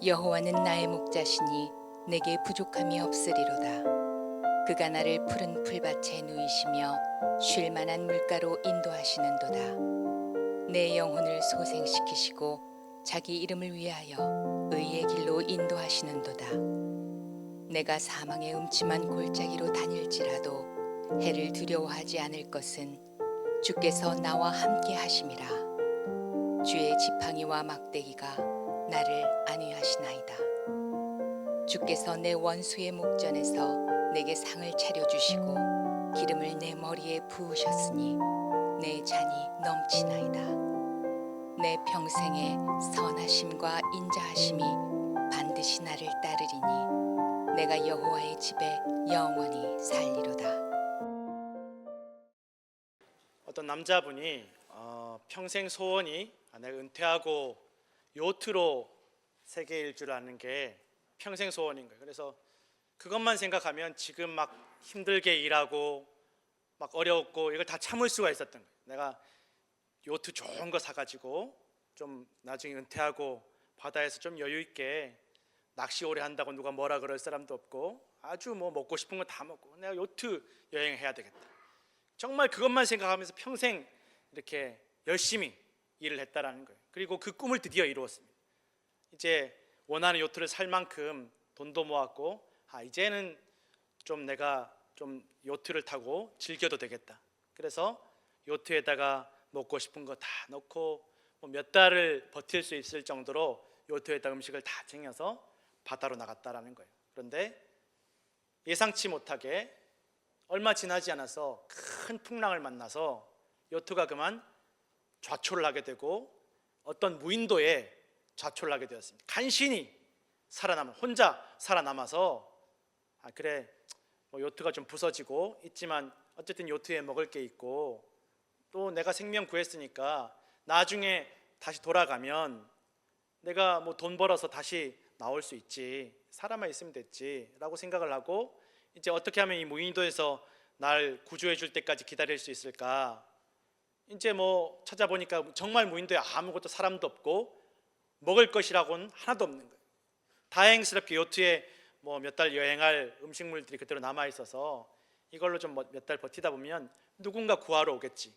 여호와는 나의 목자시니 내게 부족함이 없으리로다. 그가 나를 푸른 풀밭에 누이시며 쉴 만한 물가로 인도하시는도다. 내 영혼을 소생시키시고 자기 이름을 위하여 의의 길로 인도하시는도다. 내가 사망의 음침한 골짜기로 다닐지라도 해를 두려워하지 않을 것은 주께서 나와 함께 하심이라. 주의 지팡이와 막대기가 나를 안위하시나이다. 주께서 내 원수의 목전에서 내게 상을 차려주시고 기름을 내 머리에 부으셨으니 내 잔이 넘치나이다. 내 평생의 선하심과 인자하심이 반드시 나를 따르리니 내가 여호와의 집에 영원히 살리로다. 어떤 남자분이 평생 소원이 내가 은퇴하고 요트로 세계 일주를 하는 게 평생 소원인 거예요. 그래서 그것만 생각하면 지금 막 힘들게 일하고 막 어려웠고 이걸 다 참을 수가 있었던 거예요. 내가 요트 좋은 거 사가지고 좀 나중에 은퇴하고 바다에서 좀 여유 있게 낚시 오래 한다고 누가 뭐라 그럴 사람도 없고 아주 뭐 먹고 싶은 거 다 먹고 내가 요트 여행해야 되겠다. 정말 그것만 생각하면서 평생 이렇게 열심히 일을 했다라는 거예요. 그리고 그 꿈을 드디어 이루었습니다. 이제 원하는 요트를 살 만큼 돈도 모았고 이제는 좀 내가 좀 요트를 타고 즐겨도 되겠다. 그래서 요트에다가 먹고 싶은 거 다 넣고 몇 달을 버틸 수 있을 정도로 요트에다 음식을 다 챙겨서 바다로 나갔다라는 거예요. 그런데 예상치 못하게 얼마 지나지 않아서 큰 풍랑을 만나서 요트가 그만 좌초를 하게 되고 어떤 무인도에 좌초를 하게 되었습니다. 간신히 혼자 살아남아서 그래 뭐 요트가 좀 부서지고 있지만 어쨌든 요트에 먹을 게 있고 또 내가 생명 구했으니까 나중에 다시 돌아가면 내가 뭐 돈 벌어서 다시 나올 수 있지, 살아만 있으면 됐지 라고 생각을 하고 이제 어떻게 하면 이 무인도에서 날 구조해 줄 때까지 기다릴 수 있을까. 이제 뭐 찾아보니까 정말 무인도에 아무것도 사람도 없고 먹을 것이라고는 하나도 없는 거예요. 다행스럽게 요트에 뭐 몇 달 여행할 음식물들이 그대로 남아 있어서 이걸로 좀 몇 달 버티다 보면 누군가 구하러 오겠지.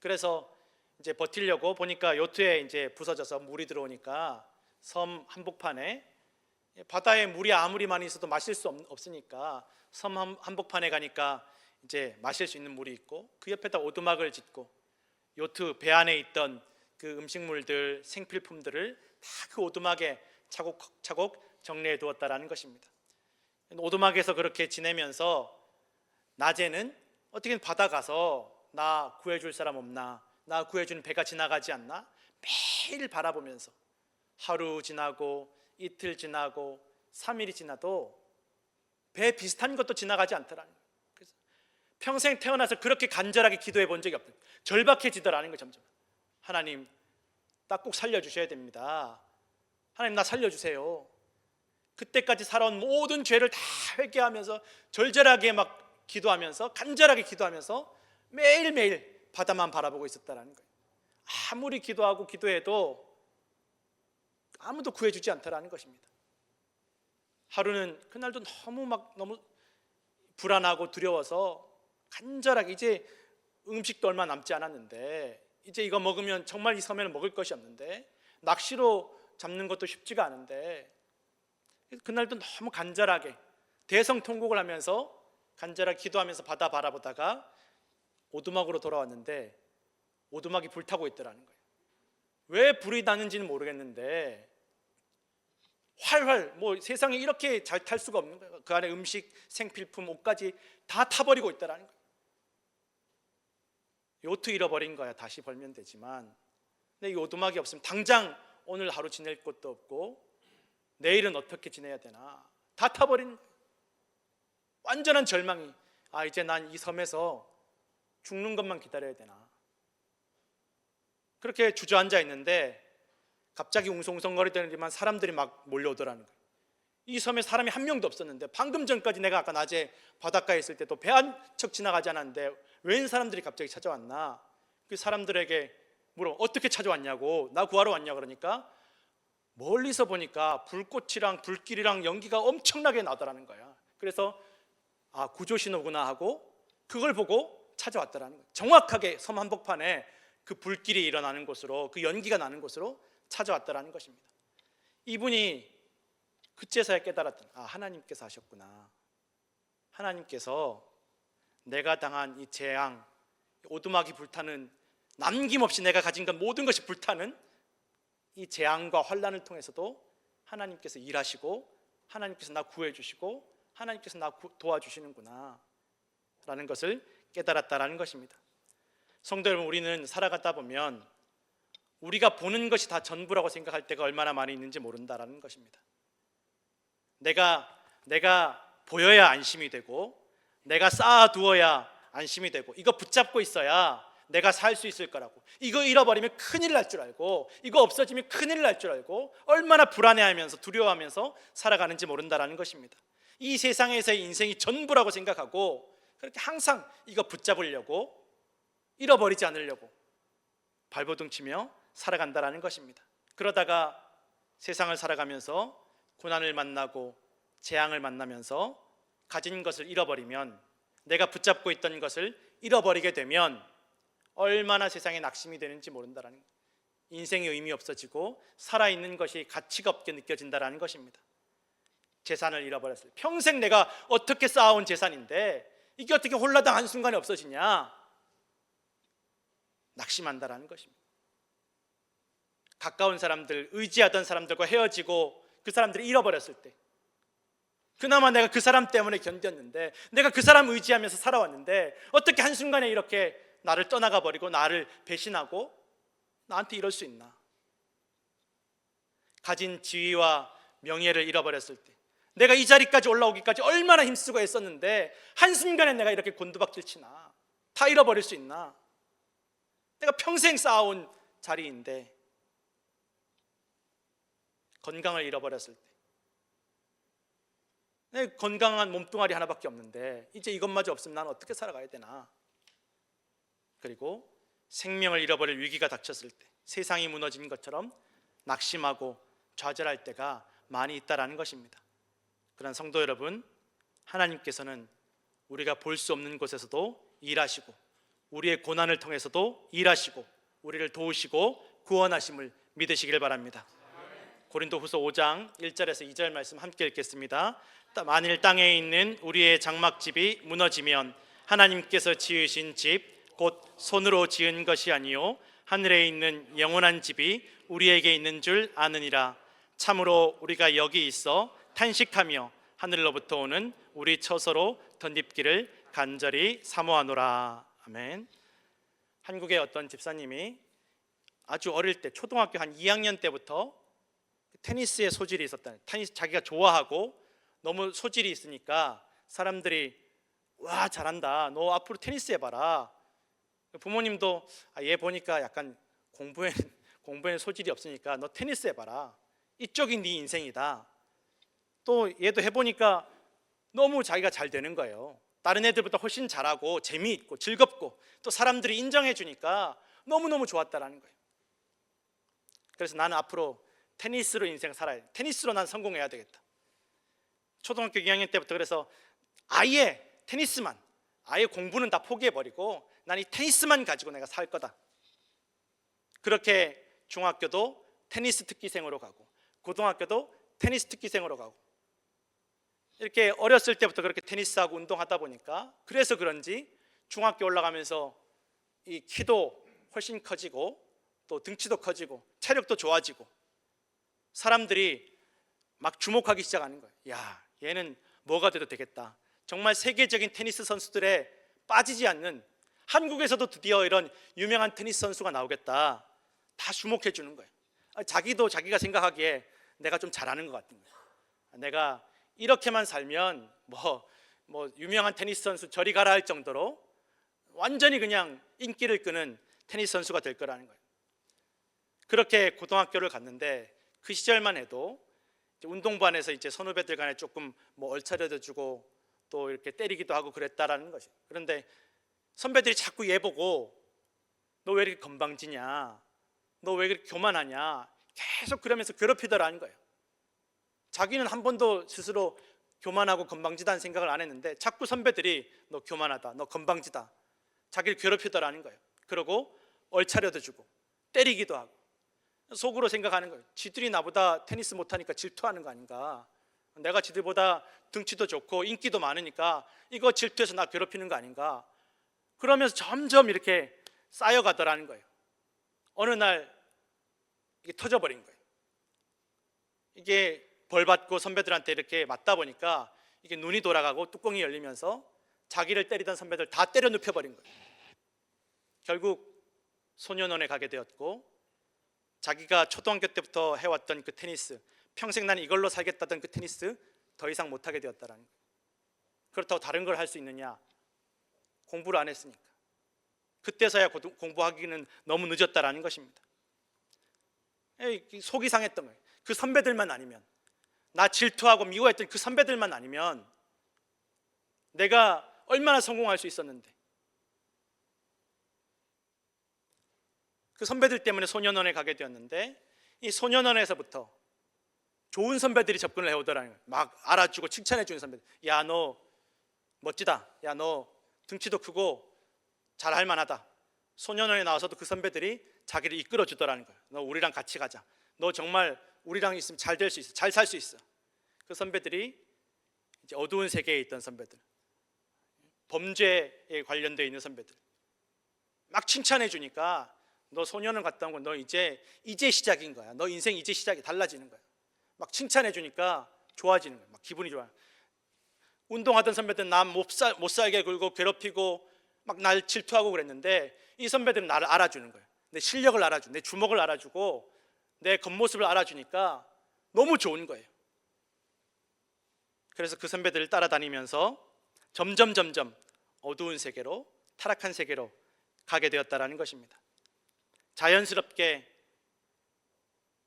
그래서 이제 버티려고 보니까 요트에 이제 부서져서 물이 들어오니까 섬 한복판에 바다에 물이 아무리 많이 있어도 마실 수 없으니까 섬 한복판에 가니까 이제 마실 수 있는 물이 있고 그 옆에다 오두막을 짓고 요트 배 안에 있던 그 음식물들, 생필품들을 다 그 오두막에 차곡차곡 정리해 두었다라는 것입니다. 오두막에서 그렇게 지내면서 낮에는 어떻게든 바다 가서 나 구해줄 사람 없나, 나 구해주는 배가 지나가지 않나 매일 바라보면서 하루 지나고 이틀 지나고 3일이 지나도 배 비슷한 것도 지나가지 않더라는 거예요. 그래서 평생 태어나서 그렇게 간절하게 기도해 본 적이 없어요. 절박해지더라는 거예요. 점점 하나님 나 꼭 살려주셔야 됩니다. 하나님 나 살려주세요. 그때까지 살아온 모든 죄를 다 회개하면서 절절하게 막 기도하면서 간절하게 기도하면서 매일매일 바다만 바라보고 있었다는 거예요. 아무리 기도하고 기도해도 아무도 구해주지 않더라는 것입니다. 하루는 그날도 너무 불안하고 두려워서 간절하게 이제 음식도 얼마 남지 않았는데 이제 이거 먹으면 정말 이 섬에는 먹을 것이 없는데 낚시로 잡는 것도 쉽지가 않은데 그날도 너무 간절하게 대성통곡을 하면서 간절하게 기도하면서 바다 바라보다가 오두막으로 돌아왔는데 오두막이 불타고 있더라는 거예요. 왜 불이 나는지는 모르겠는데 활활 뭐 세상에 이렇게 잘 탈 수가 없는 거예요. 그 안에 음식, 생필품, 옷까지 다 타버리고 있더라는 거예요. 요트 잃어버린 거야 다시 벌면 되지만 근데 이 오두막이 없으면 당장 오늘 하루 지낼 곳도 없고 내일은 어떻게 지내야 되나 다 타버린 거예요. 완전한 절망이 이제 난 이 섬에서 죽는 것만 기다려야 되나 그렇게 주저앉아 있는데 갑자기 웅성웅성거리더니만 사람들이 막 몰려오더라는 거예요. 이 섬에 사람이 한 명도 없었는데 방금 전까지 내가 아까 낮에 바닷가에 있을 때도 배 한 척 지나가지 않았는데 웬 사람들이 갑자기 찾아왔나. 그 사람들에게 물어 어떻게 찾아왔냐고 나 구하러 왔냐 그러니까 멀리서 보니까 불꽃이랑 불길이랑 연기가 엄청나게 나더라는 거야. 그래서 아, 구조 신호구나 하고 그걸 보고 찾아왔더라는 거야. 정확하게 섬 한복판에 그 불길이 일어나는 곳으로, 그 연기가 나는 곳으로 찾아왔더라는 것입니다. 이분이 그제서야 깨달았던, 아, 하나님께서 하셨구나. 하나님께서 내가 당한 이 재앙, 오두막이 불타는, 남김없이 내가 가진 것 모든 것이 불타는 이 재앙과 환난을 통해서도 하나님께서 일하시고, 하나님께서 나 구해주시고, 하나님께서 나 도와주시는구나 라는 것을 깨달았다라는 것입니다. 성도 여러분, 우리는 살아가다 보면 우리가 보는 것이 다 전부라고 생각할 때가 얼마나 많이 있는지 모른다라는 것입니다. 내가 보여야 안심이 되고, 내가 쌓아두어야 안심이 되고, 이거 붙잡고 있어야 내가 살 수 있을 거라고, 이거 잃어버리면 큰일 날 줄 알고, 이거 없어지면 큰일 날 줄 알고 얼마나 불안해하면서 두려워하면서 살아가는지 모른다라는 것입니다. 이 세상에서의 인생이 전부라고 생각하고 그렇게 항상 이거 붙잡으려고, 잃어버리지 않으려고 발버둥 치며 살아간다라는 것입니다. 그러다가 세상을 살아가면서 고난을 만나고 재앙을 만나면서 가진 것을 잃어버리면, 내가 붙잡고 있던 것을 잃어버리게 되면 얼마나 세상에 낙심이 되는지 모른다라는 거예요. 인생의 의미 없어지고 살아있는 것이 가치가 없게 느껴진다라는 것입니다. 재산을 잃어버렸어요. 평생 내가 어떻게 쌓아온 재산인데 이게 어떻게 홀라당 한순간에 없어지냐, 낙심한다라는 것입니다. 가까운 사람들, 의지하던 사람들과 헤어지고 그 사람들이 잃어버렸을 때, 그나마 내가 그 사람 때문에 견뎠는데, 내가 그 사람 의지하면서 살아왔는데 어떻게 한순간에 이렇게 나를 떠나가 버리고 나를 배신하고 나한테 이럴 수 있나. 가진 지위와 명예를 잃어버렸을 때, 내가 이 자리까지 올라오기까지 얼마나 힘쓰고 애썼는데 한순간에 내가 이렇게 곤두박질 치나, 다 잃어버릴 수 있나. 내가 평생 쌓아온 자리인데, 건강을 잃어버렸을 때, 내 건강한 몸뚱아리 하나밖에 없는데 이제 이것마저 없으면 나는 어떻게 살아가야 되나. 그리고 생명을 잃어버릴 위기가 닥쳤을 때, 세상이 무너진 것처럼 낙심하고 좌절할 때가 많이 있다라는 것입니다. 그런 성도 여러분, 하나님께서는 우리가 볼 수 없는 곳에서도 일하시고, 우리의 고난을 통해서도 일하시고, 우리를 도우시고 구원하심을 믿으시길 바랍니다. 고린도후서 5장 1절에서 2절 말씀 함께 읽겠습니다. 만일 땅에 있는 우리의 장막집이 무너지면 하나님께서 지으신 집 곧 손으로 지은 것이 아니요 하늘에 있는 영원한 집이 우리에게 있는 줄 아느니라. 참으로 우리가 여기 있어 탄식하며 하늘로부터 오는 우리 처소로 덧입기를 간절히 사모하노라. 아멘. 한국의 어떤 집사님이 아주 어릴 때, 초등학교 한 2학년 때부터 테니스에 소질이 있었다. 테니스 자기가 좋아하고 너무 소질이 있으니까 사람들이 와, 잘한다, 너 앞으로 테니스 해봐라. 부모님도 얘 보니까 약간 공부에는 소질이 없으니까 너 테니스 해봐라, 이쪽이 네 인생이다. 또 얘도 해보니까 너무 자기가 잘 되는 거예요. 다른 애들보다 훨씬 잘하고 재미있고 즐겁고 또 사람들이 인정해 주니까 너무너무 좋았다라는 거예요. 그래서 나는 앞으로 테니스로 인생 살아야 돼, 테니스로 난 성공해야 되겠다. 초등학교 2학년 때부터 그래서 아예 테니스만, 아예 공부는 다 포기해버리고 난 이 테니스만 가지고 내가 살 거다. 그렇게 중학교도 테니스 특기생으로 가고 고등학교도 테니스 특기생으로 가고, 이렇게 어렸을 때부터 그렇게 테니스하고 운동하다 보니까 그래서 그런지 중학교 올라가면서 이 키도 훨씬 커지고 또 등치도 커지고 체력도 좋아지고 사람들이 막 주목하기 시작하는 거예요. 야, 얘는 뭐가 돼도 되겠다. 정말 세계적인 테니스 선수들에 빠지지 않는, 한국에서도 드디어 이런 유명한 테니스 선수가 나오겠다. 다 주목해 주는 거예요. 자기도 자기가 생각하기에 내가 좀 잘하는 것 같은 거예요. 내가 이렇게만 살면 뭐 유명한 테니스 선수 저리 가라 할 정도로 완전히 그냥 인기를 끄는 테니스 선수가 될 거라는 거예요. 그렇게 고등학교를 갔는데 그 시절만 해도 운동반에서 이제 선후배들 간에 조금 뭐 얼차려도 주고 또 이렇게 때리기도 하고 그랬다라는 것이. 그런데 선배들이 자꾸 얘 보고 너 왜 이렇게 건방지냐, 너 왜 이렇게 교만하냐, 계속 그러면서 괴롭히더라는 거예요. 자기는 한 번도 스스로 교만하고 건방지다는 생각을 안 했는데 자꾸 선배들이 너 교만하다, 너 건방지다, 자기를 괴롭히더라는 거예요. 그러고 얼차려도 주고 때리기도 하고 속으로 생각하는 거예요. 지들이 나보다 테니스 못하니까 질투하는 거 아닌가, 내가 지들보다 등치도 좋고 인기도 많으니까 이거 질투해서 나 괴롭히는 거 아닌가, 그러면서 점점 이렇게 쌓여가더라는 거예요. 어느 날 이게 터져버린 거예요. 이게 벌받고 선배들한테 이렇게 맞다 보니까 이게 눈이 돌아가고 뚜껑이 열리면서 자기를 때리던 선배들 다 때려 눕혀버린 거예요. 결국 소년원에 가게 되었고, 자기가 초등학교 때부터 해왔던 그 테니스, 평생 난 이걸로 살겠다던 그 테니스 더 이상 못하게 되었다라는 거예요. 그렇다고 다른 걸 할 수 있느냐? 공부를 안 했으니까. 그때서야 공부하기는 너무 늦었다라는 것입니다. 속이 상했던 거예요. 그 선배들만 아니면, 나 질투하고 미워했던 그 선배들만 아니면 내가 얼마나 성공할 수 있었는데, 그 선배들 때문에 소년원에 가게 되었는데, 이 소년원에서부터 좋은 선배들이 접근을 해오더라는 거예요. 막 알아주고 칭찬해 주는 선배들. 야, 너 멋지다. 야, 너 등치도 크고 잘할 만하다. 소년원에 나와서도 그 선배들이 자기를 이끌어 주더라는 거예요. 너 우리랑 같이 가자. 너 정말 우리랑 있으면 잘 될 수 있어. 잘 살 수 있어. 그 선배들이 이제 어두운 세계에 있던 선배들, 범죄에 관련되어 있는 선배들 막 칭찬해 주니까, 너 소년원 갔다 온 건 너 이제 시작인 거야. 너 인생 이제 시작이 달라지는 거야. 막 칭찬해 주니까 좋아지는 거야. 막 기분이 좋아. 운동하던 선배들은 남 못 살게 굴고 괴롭히고 막 날 질투하고 그랬는데, 이 선배들은 나를 알아주는 거예요. 내 실력을 알아주고 내 주먹을 알아주고 내 겉모습을 알아주니까 너무 좋은 거예요. 그래서 그 선배들을 따라다니면서 점점 어두운 세계로, 타락한 세계로 가게 되었다라는 것입니다. 자연스럽게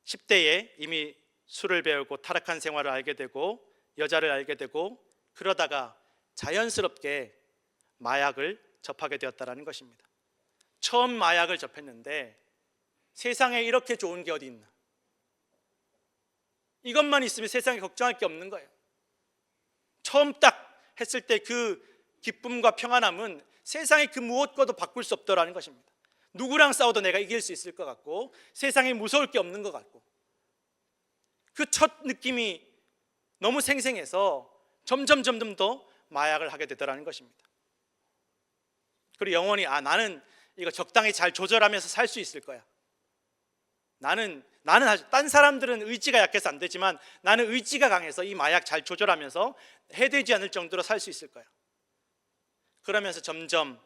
10대에 이미 술을 배우고 타락한 생활을 알게 되고 여자를 알게 되고, 그러다가 자연스럽게 마약을 접하게 되었다라는 것입니다. 처음 마약을 접했는데 세상에 이렇게 좋은 게 어디 있나? 이것만 있으면 세상에 걱정할 게 없는 거예요. 처음 딱 했을 때 그 기쁨과 평안함은 세상의 그 무엇과도 바꿀 수 없더라는 것입니다. 누구랑 싸워도 내가 이길 수 있을 것 같고, 세상에 무서울 게 없는 것 같고, 그 첫 느낌이 너무 생생해서 점점 더 마약을 하게 되더라는 것입니다. 그리고 영원히 나는 이거 적당히 잘 조절하면서 살 수 있을 거야. 나는 딴 사람들은 의지가 약해서 안 되지만 나는 의지가 강해서 이 마약 잘 조절하면서 해되지 않을 정도로 살 수 있을 거야. 그러면서 점점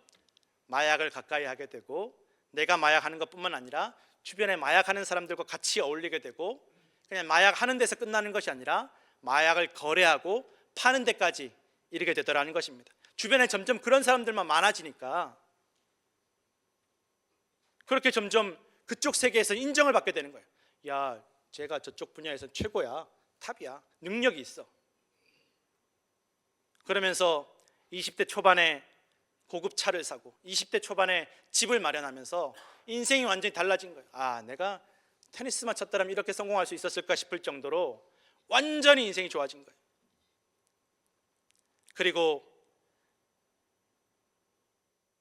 마약을 가까이 하게 되고, 내가 마약하는 것뿐만 아니라 주변에 마약하는 사람들과 같이 어울리게 되고, 그냥 마약하는 데서 끝나는 것이 아니라 마약을 거래하고 파는 데까지 이르게 되더라는 것입니다. 주변에 점점 그런 사람들만 많아지니까 그렇게 점점 그쪽 세계에서 인정을 받게 되는 거예요. 야, 제가 저쪽 분야에서 최고야, 탑이야, 능력이 있어. 그러면서 20대 초반에 고급 차를 사고 20대 초반에 집을 마련하면서 인생이 완전히 달라진 거예요. 내가 테니스만 쳤더라면 이렇게 성공할 수 있었을까 싶을 정도로 완전히 인생이 좋아진 거예요. 그리고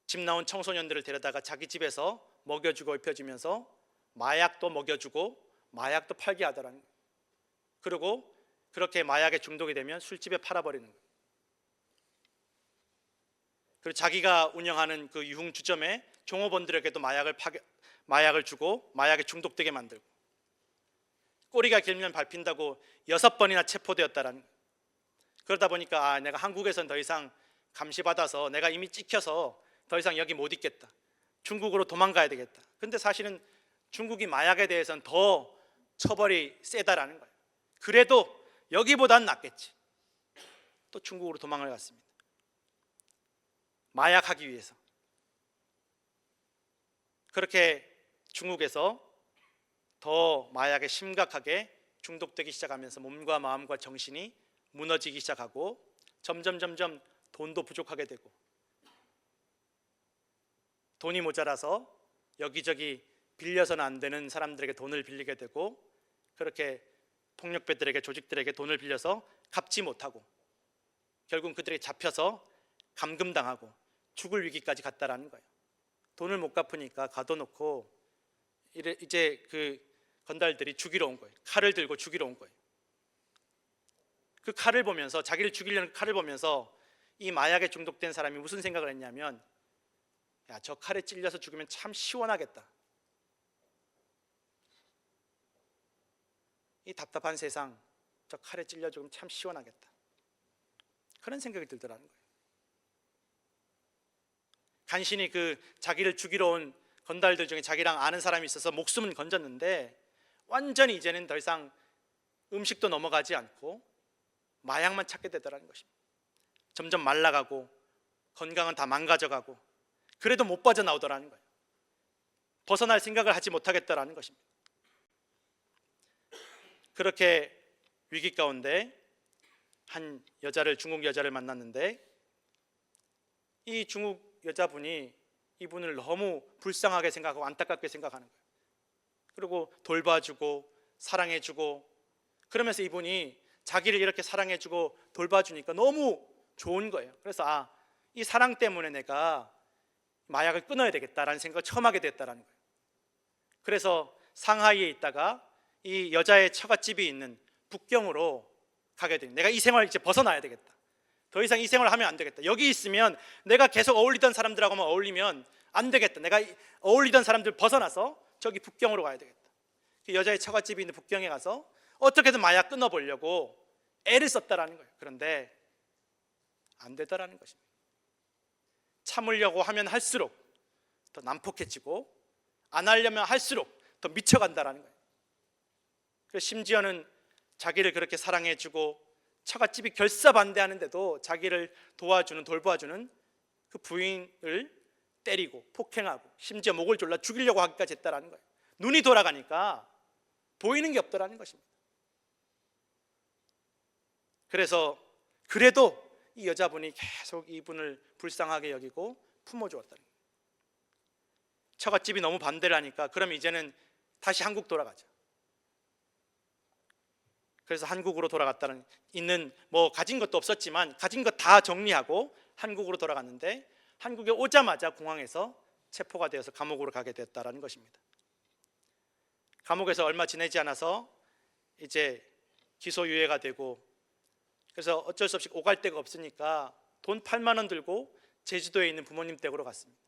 집 나온 청소년들을 데려다가 자기 집에서 먹여주고 입혀주면서 마약도 먹여주고 마약도 팔게 하더라는 거예요. 그리고 그렇게 마약에 중독이 되면 술집에 팔아버리는 거예요. 그리고 자기가 운영하는 그 유흥주점에 종업원들에게도 마약을 주고 마약에 중독되게 만들고, 꼬리가 길면 밟힌다고 6번이나 체포되었다라는 거예요. 그러다 보니까 내가 한국에선 더 이상 감시받아서 내가 이미 찍혀서 더 이상 여기 못 있겠다, 중국으로 도망가야 되겠다. 근데 사실은 중국이 마약에 대해서는 더 처벌이 세다라는 거예요. 그래도 여기보단 낫겠지. 또 중국으로 도망을 갔습니다. 마약하기 위해서. 그렇게 중국에서 더 마약에 심각하게 중독되기 시작하면서 몸과 마음과 정신이 무너지기 시작하고, 점점 돈도 부족하게 되고, 돈이 모자라서 여기저기 빌려서는 안 되는 사람들에게 돈을 빌리게 되고, 그렇게 폭력배들에게, 조직들에게 돈을 빌려서 갚지 못하고 결국 그들에게 잡혀서 감금당하고 죽을 위기까지 갔다라는 거예요. 돈을 못 갚으니까 가둬놓고 이제 그 건달들이 죽이러 온 거예요. 칼을 들고 죽이러 온 거예요. 그 칼을 보면서, 자기를 죽이려는 칼을 보면서 이 마약에 중독된 사람이 무슨 생각을 했냐면, 야, 저 칼에 찔려서 죽으면 참 시원하겠다. 이 답답한 세상, 저 칼에 찔려 죽으면 참 시원하겠다. 그런 생각이 들더라는 거예요. 간신히 그 자기를 죽이러 온 건달들 중에 자기랑 아는 사람이 있어서 목숨은 건졌는데 완전히 이제는 더 이상 음식도 넘어가지 않고 마약만 찾게 되더라는 것입니다. 점점 말라가고 건강은 다 망가져가고 그래도 못 빠져나오더라는 거예요. 벗어날 생각을 하지 못하겠다라는 것입니다. 그렇게 위기 가운데 한 여자를, 중국 여자를 만났는데 이 중국 여자분이 이분을 너무 불쌍하게 생각하고 안타깝게 생각하는 거예요. 그리고 돌봐주고 사랑해주고, 그러면서 이분이 자기를 이렇게 사랑해주고 돌봐주니까 너무 좋은 거예요. 그래서 이 사랑 때문에 내가 마약을 끊어야 되겠다라는 생각을 처음 하게 됐다라는 거예요. 그래서 상하이에 있다가 이 여자의 처갓집이 있는 북경으로 가게 됩니다. 내가 이 생활을 이제 벗어나야 되겠다. 더 이상 이 생활을 하면 안 되겠다. 여기 있으면 내가 계속 어울리던 사람들하고만 어울리면 안 되겠다. 내가 어울리던 사람들 벗어나서 저기 북경으로 가야 되겠다. 그 여자의 처갓집이 있는 북경에 가서 어떻게든 마약 끊어보려고 애를 썼다라는 거예요. 그런데 안 되더라는 것입니다. 참으려고 하면 할수록 더 난폭해지고 안 하려면 할수록 더 미쳐간다라는 거예요. 그래서 심지어는 자기를 그렇게 사랑해주고 처갓집이 결사반대하는데도 자기를 도와주는, 돌봐주는 그 부인을 때리고 폭행하고 심지어 목을 졸라 죽이려고 하기까지 했다라는 거예요. 눈이 돌아가니까 보이는 게 없더라는 것입니다. 그래서 그래도 이 여자분이 계속 이분을 불쌍하게 여기고 품어주었다는 거예요. 처갓집이 너무 반대를 하니까 그럼 이제는 다시 한국 돌아가자. 그래서 한국으로 돌아갔다는, 있는 뭐 가진 것도 없었지만 가진 것 다 정리하고 한국으로 돌아갔는데 한국에 오자마자 공항에서 체포가 되어서 감옥으로 가게 됐다라는 것입니다. 감옥에서 얼마 지내지 않아서 이제 기소유예가 되고, 그래서 어쩔 수 없이 오갈 데가 없으니까 돈 8만 원 들고 제주도에 있는 부모님 댁으로 갔습니다.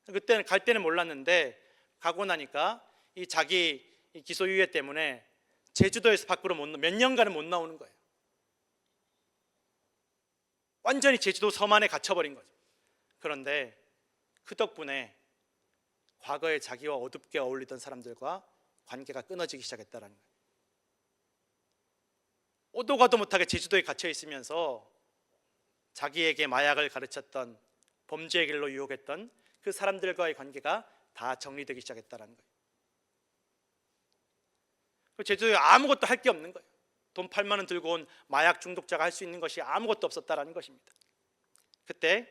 그때는 갈 때는 몰랐는데 가고 나니까 이 자기 기소유예 때문에 제주도에서 밖으로 몇 년간은 못 나오는 거예요. 완전히 제주도 섬 안에 갇혀버린 거죠. 그런데 그 덕분에 과거에 자기와 어둡게 어울리던 사람들과 관계가 끊어지기 시작했다는 거예요. 오도 가도 못하게 제주도에 갇혀 있으면서 자기에게 마약을 가르쳤던, 범죄의 길로 유혹했던 그 사람들과의 관계가 다 정리되기 시작했다는 거예요. 제주도에 아무것도 할 게 없는 거예요. 돈 8만 원 들고 온 마약 중독자가 할 수 있는 것이 아무것도 없었다라는 것입니다. 그때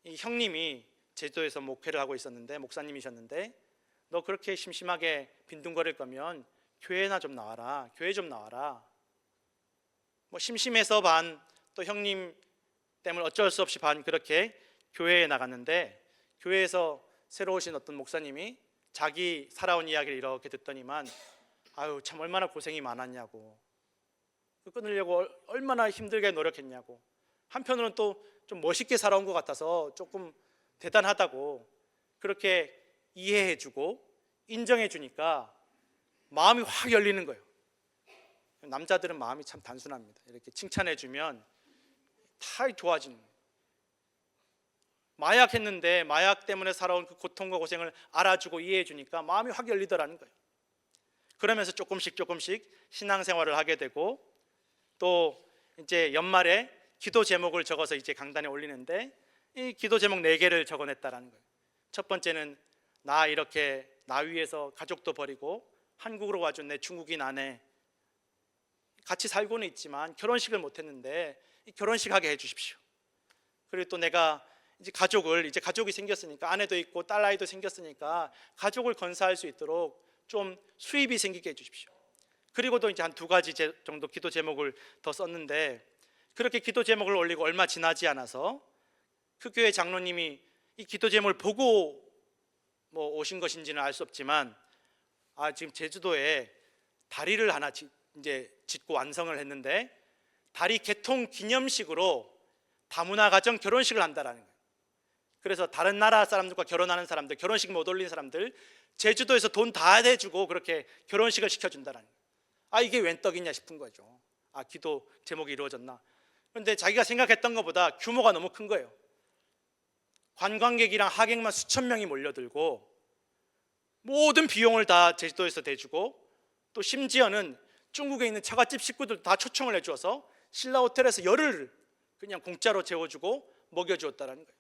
이 형님이 제주도에서 목회를 하고 있었는데, 목사님이셨는데, 너 그렇게 심심하게 빈둥거릴 거면 교회나 좀 나와라, 교회 좀 나와라. 뭐 심심해서 반, 또 형님 때문에 어쩔 수 없이 반, 그렇게 교회에 나갔는데 교회에서 새로 오신 어떤 목사님이 자기 살아온 이야기를 이렇게 듣더니만 아유 참 얼마나 고생이 많았냐고, 끊으려고 얼마나 힘들게 노력했냐고, 한편으로는 또 좀 멋있게 살아온 것 같아서 조금 대단하다고 그렇게 이해해주고 인정해주니까 마음이 확 열리는 거예요. 남자들은 마음이 참 단순합니다. 이렇게 칭찬해주면 다 좋아지는 거예요. 마약했는데 마약 때문에 살아온 그 고통과 고생을 알아주고 이해해주니까 마음이 확 열리더라는 거예요. 그러면서 조금씩 신앙생활을 하게 되고, 또 이제 연말에 기도 제목을 적어서 이제 강단에 올리는데 이 기도 제목 4개를 적어냈다라는 거예요. 첫 번째는 나 이렇게 나 위해서 가족도 버리고 한국으로 와준 내 중국인 아내, 같이 살고는 있지만 결혼식을 못했는데 결혼식 하게 해주십시오. 그리고 또 내가 이제 가족이 생겼으니까, 아내도 있고 딸 아이도 생겼으니까 가족을 건사할 수 있도록 좀 수입이 생기게 해주십시오. 그리고도 이제 한 두 가지 정도 기도 제목을 더 썼는데, 그렇게 기도 제목을 올리고 얼마 지나지 않아서 그 교회 장로님이 이 기도 제목을 보고 뭐 오신 것인지는 알 수 없지만, 지금 제주도에 다리를 하나 이제 짓고 완성을 했는데, 다리 개통 기념식으로 다문화 가정 결혼식을 한다라는 거예요. 그래서 다른 나라 사람들과 결혼하는 사람들, 결혼식 못 올린 사람들 제주도에서 돈 다 대주고 그렇게 결혼식을 시켜준다라는 거예요. 이게 웬 떡이냐 싶은 거죠. 기도 제목이 이루어졌나. 그런데 자기가 생각했던 것보다 규모가 너무 큰 거예요. 관광객이랑 하객만 수천 명이 몰려들고 모든 비용을 다 제주도에서 대주고, 또 심지어는 중국에 있는 처갓집 식구들 다 초청을 해주어서 신라 호텔에서 열흘 그냥 공짜로 재워주고 먹여주었다는 거예요.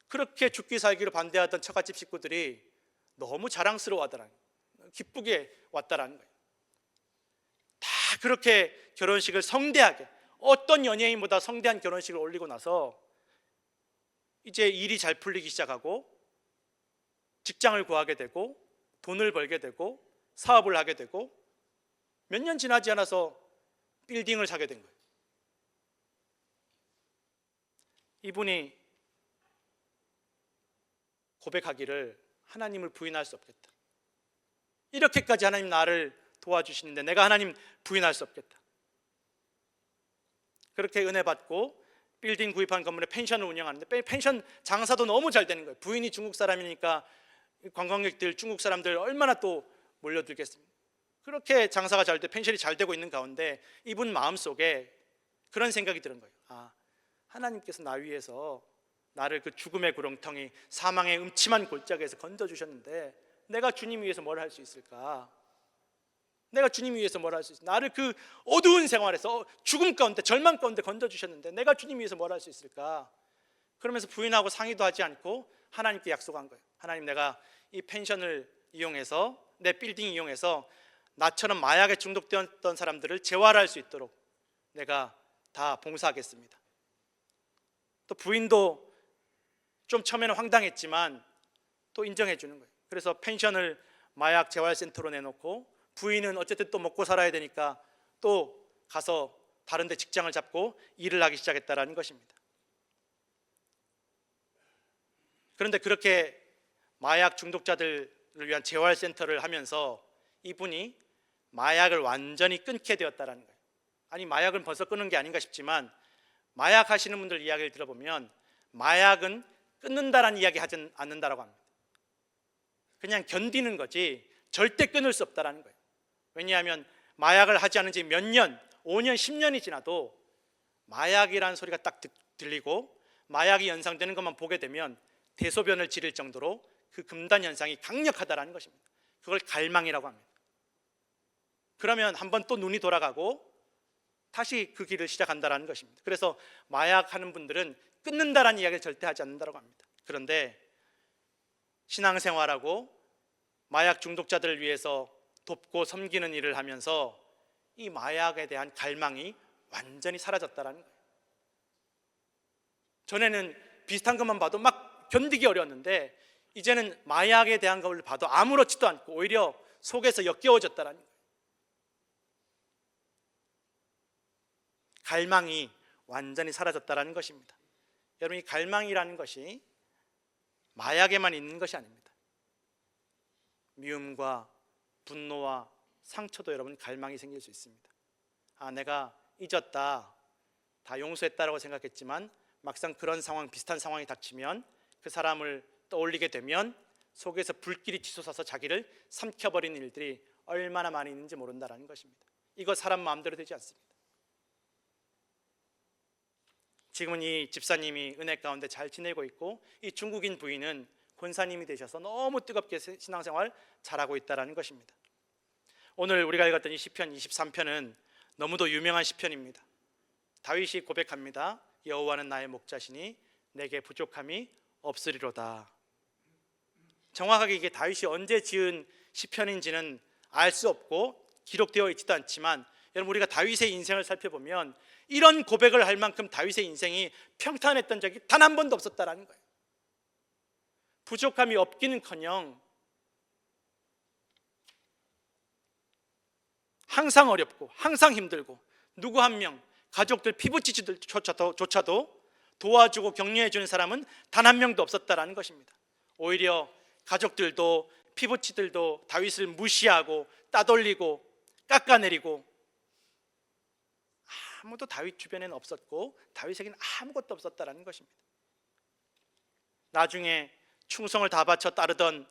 그렇게 죽기 살기로 반대하던 처갓집 식구들이 너무 자랑스러워하더라는 거예요. 기쁘게 왔다라는 거예요. 다 그렇게 결혼식을 성대하게, 어떤 연예인보다 성대한 결혼식을 올리고 나서 이제 일이 잘 풀리기 시작하고 직장을 구하게 되고 돈을 벌게 되고 사업을 하게 되고, 몇 년 지나지 않아서 빌딩을 사게 된 거예요. 이분이 고백하기를 하나님을 부인할 수 없겠다. 이렇게까지 하나님 나를 도와주시는데 내가 하나님 부인할 수 없겠다. 그렇게 은혜 받고 빌딩 구입한 건물에 펜션을 운영하는데 펜션 장사도 너무 잘 되는 거예요. 부인이 중국 사람이니까 관광객들, 중국 사람들 얼마나 또 몰려들겠습니까? 그렇게 장사가 잘 돼 펜션이 잘 되고 있는 가운데 이분 마음속에 그런 생각이 드는 거예요. 하나님께서 나 위해서 나를 그 죽음의 구렁텅이, 사망의 음침한 골짜기에서 건져주셨는데 내가 주님 위해서 뭘 할 수 있을까? 내가 주님 위해서 뭘 할 수 있을까? 나를 그 어두운 생활에서 죽음 가운데, 절망 가운데 건져주셨는데 내가 주님 위해서 뭘 할 수 있을까? 그러면서 부인하고 상의도 하지 않고 하나님께 약속한 거예요. 하나님, 내가 이 펜션을 이용해서, 내 빌딩 이용해서 나처럼 마약에 중독되었던 사람들을 재활할 수 있도록 내가 다 봉사하겠습니다. 또 부인도 좀 처음에는 황당했지만 또 인정해 주는 거예요. 그래서 펜션을 마약 재활센터로 내놓고, 부인은 어쨌든 또 먹고 살아야 되니까 또 가서 다른 데 직장을 잡고 일을 하기 시작했다라는 것입니다. 그런데 그렇게 마약 중독자들을 위한 재활센터를 하면서 이분이 마약을 완전히 끊게 되었다라는 거예요. 마약은 벌써 끊은 게 아닌가 싶지만, 마약 하시는 분들 이야기를 들어보면 마약은 끊는다라는 이야기 하지 않는다라고 합니다. 그냥 견디는 거지 절대 끊을 수 없다라는 거예요. 왜냐하면 마약을 하지 않은 지 몇 년, 5년, 10년이 지나도 마약이라는 소리가 딱 들리고 마약이 연상되는 것만 보게 되면 대소변을 지릴 정도로 그 금단 현상이 강력하다라는 것입니다. 그걸 갈망이라고 합니다. 그러면 한번 또 눈이 돌아가고 다시 그 길을 시작한다라는 것입니다. 그래서 마약하는 분들은 끊는다라는 이야기를 절대 하지 않는다고 합니다. 그런데 신앙생활하고 마약 중독자들을 위해서 돕고 섬기는 일을 하면서 이 마약에 대한 갈망이 완전히 사라졌다라는 거예요. 전에는 비슷한 것만 봐도 막 견디기 어려웠는데 이제는 마약에 대한 것을 봐도 아무렇지도 않고 오히려 속에서 역겨워졌다라는 거예요. 갈망이 완전히 사라졌다라는 것입니다. 여러분, 이 갈망이라는 것이 마약에만 있는 것이 아닙니다. 미움과 분노와 상처도 여러분 갈망이 생길 수 있습니다. 내가 잊었다, 다 용서했다라고 생각했지만 막상 그런 상황, 비슷한 상황이 닥치면 그 사람을 떠올리게 되면 속에서 불길이 치솟아서 자기를 삼켜버리는 일들이 얼마나 많이 있는지 모른다는 것입니다. 이거 사람 마음대로 되지 않습니다. 지금은 이 집사님이 은혜 가운데 잘 지내고 있고, 이 중국인 부인은 권사님이 되셔서 너무 뜨겁게 신앙생활 잘하고 있다는 것입니다. 오늘 우리가 읽었던 이 시편 23편은 너무도 유명한 시편입니다. 다윗이 고백합니다. 여호와는 나의 목자시니 내게 부족함이 없으리로다. 정확하게 이게 다윗이 언제 지은 시편인지는 알 수 없고 기록되어 있지도 않지만, 여러분, 우리가 다윗의 인생을 살펴보면 이런 고백을 할 만큼 다윗의 인생이 평탄했던 적이 단 한 번도 없었다는 거예요. 부족함이 없기는커녕 항상 어렵고 항상 힘들고 누구 한 명, 가족들 피부치즈들조차도 도와주고 격려해 주는 사람은 단 한 명도 없었다라는 것입니다. 오히려 가족들도 피부치들도 다윗을 무시하고 따돌리고 깎아내리고 아무도 다윗 주변에는 없었고 다윗에게는 아무것도 없었다라는 것입니다. 나중에 충성을 다 바쳐 따르던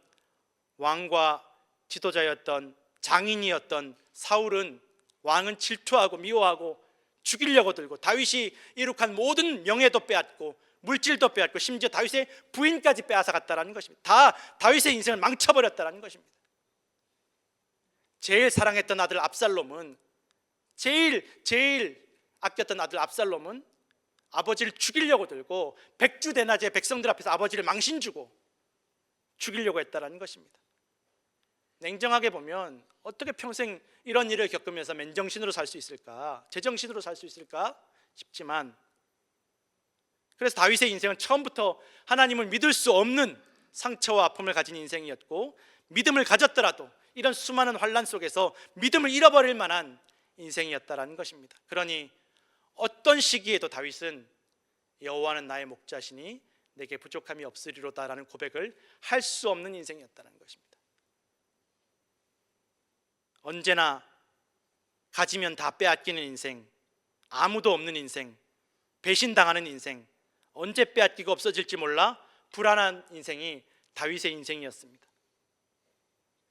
왕과 지도자였던 장인이었던 사울은 왕은 질투하고 미워하고 죽이려고 들고 다윗이 이룩한 모든 명예도 빼앗고 물질도 빼앗고 심지어 다윗의 부인까지 빼앗아 갔다는 것입니다. 다 다윗의 인생을 망쳐버렸다는 것입니다. 제일 사랑했던 아들 압살롬은 제일 아꼈던 아들 압살롬은 아버지를 죽이려고 들고 백주대낮에 백성들 앞에서 아버지를 망신주고 죽이려고 했다는 것입니다. 냉정하게 보면 어떻게 평생 이런 일을 겪으면서 맨정신으로 살 수 있을까? 제정신으로 살 수 있을까 싶지만, 그래서 다윗의 인생은 처음부터 하나님을 믿을 수 없는 상처와 아픔을 가진 인생이었고, 믿음을 가졌더라도 이런 수많은 환난 속에서 믿음을 잃어버릴 만한 인생이었다라는 것입니다. 그러니 어떤 시기에도 다윗은 여호와는 나의 목자시니 내게 부족함이 없으리로다라는 고백을 할 수 없는 인생이었다는 것입니다. 언제나 가지면 다 빼앗기는 인생, 아무도 없는 인생, 배신당하는 인생, 언제 빼앗기고 없어질지 몰라 불안한 인생이 다윗의 인생이었습니다.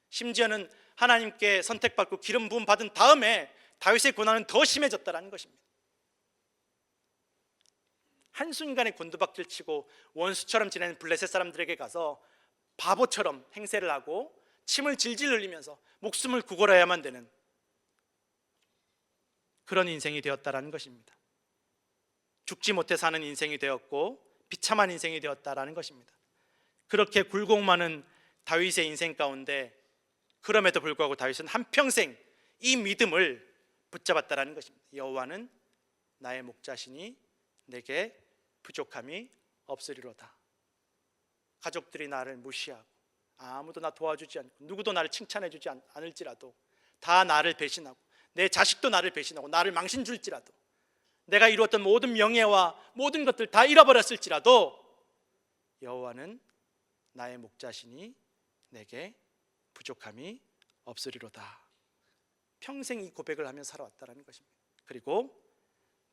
심지어는 하나님께 선택받고 기름 부음 받은 다음에 다윗의 고난은 더 심해졌다는 것입니다. 한순간에 곤두박질 치고 원수처럼 지내는 블레셋 사람들에게 가서 바보처럼 행세를 하고 침을 질질 흘리면서 목숨을 구걸해야만 되는 그런 인생이 되었다라는 것입니다. 죽지 못해 사는 인생이 되었고 비참한 인생이 되었다라는 것입니다. 그렇게 굴곡 많은 다윗의 인생 가운데 그럼에도 불구하고 다윗은 한평생 이 믿음을 붙잡았다라는 것입니다. 여호와는 나의 목자시니 내게 부족함이 없으리로다. 가족들이 나를 무시하고 아무도 나 도와주지 않고 누구도 나를 칭찬해 주지 않을지라도, 다 나를 배신하고 내 자식도 나를 배신하고 나를 망신 줄지라도, 내가 이루었던 모든 명예와 모든 것들 다 잃어버렸을지라도 여호와는 나의 목자시니 내게 부족함이 없으리로다. 평생 이 고백을 하며 살아왔다는 것입니다. 그리고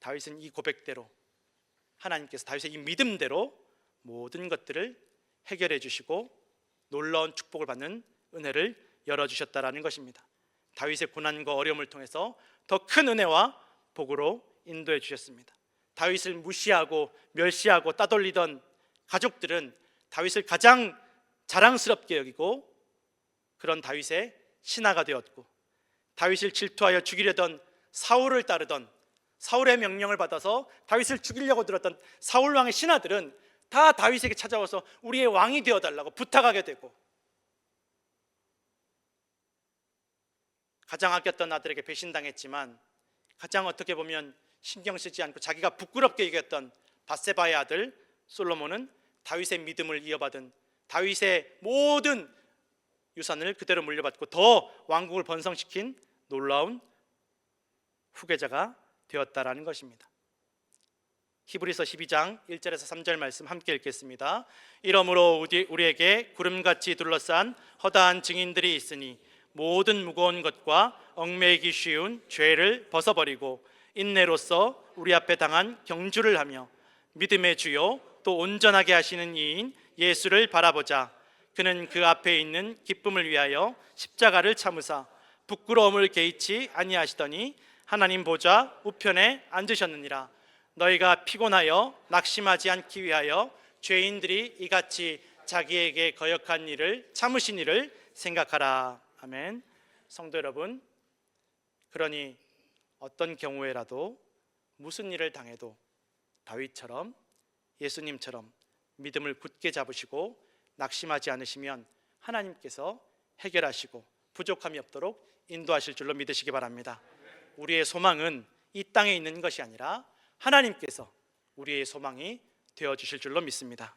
다윗은 이 고백대로 하나님께서 다윗의 이 믿음대로 모든 것들을 해결해 주시고 놀라운 축복을 받는 은혜를 열어주셨다라는 것입니다. 다윗의 고난과 어려움을 통해서 더 큰 은혜와 복으로 인도해 주셨습니다. 다윗을 무시하고 멸시하고 따돌리던 가족들은 다윗을 가장 자랑스럽게 여기고 그런 다윗의 신하가 되었고, 다윗을 질투하여 죽이려던 사울을 따르던, 사울의 명령을 받아서 다윗을 죽이려고 들었던 사울 왕의 신하들은 다 다윗에게 찾아와서 우리의 왕이 되어달라고 부탁하게 되고, 가장 아꼈던 아들에게 배신당했지만 가장 어떻게 보면 신경 쓰지 않고 자기가 부끄럽게 여겼던 밧세바의 아들 솔로몬은 다윗의 믿음을 이어받은, 다윗의 모든 유산을 그대로 물려받고 더 왕국을 번성시킨 놀라운 후계자가 되었다라는 것입니다. 히브리서 12장 1절에서 3절 말씀 함께 읽겠습니다. 이러므로 우리에게 구름같이 둘러싼 허다한 증인들이 있으니 모든 무거운 것과 얽매이기 쉬운 죄를 벗어버리고 인내로써 우리 앞에 당한 경주를 하며 믿음의 주요 또 온전하게 하시는 이인 예수를 바라보자. 그는 그 앞에 있는 기쁨을 위하여 십자가를 참으사 부끄러움을 개의치 아니하시더니 하나님 보좌 우편에 앉으셨느니라. 너희가 피곤하여 낙심하지 않기 위하여 죄인들이 이같이 자기에게 거역한 일을 참으신 일을 생각하라. 아멘. 성도 여러분, 그러니 어떤 경우에라도 무슨 일을 당해도 다윗처럼 예수님처럼 믿음을 굳게 잡으시고 낙심하지 않으시면 하나님께서 해결하시고 부족함이 없도록 인도하실 줄로 믿으시기 바랍니다. 우리의 소망은 이 땅에 있는 것이 아니라 하나님께서 우리의 소망이 되어주실 줄로 믿습니다.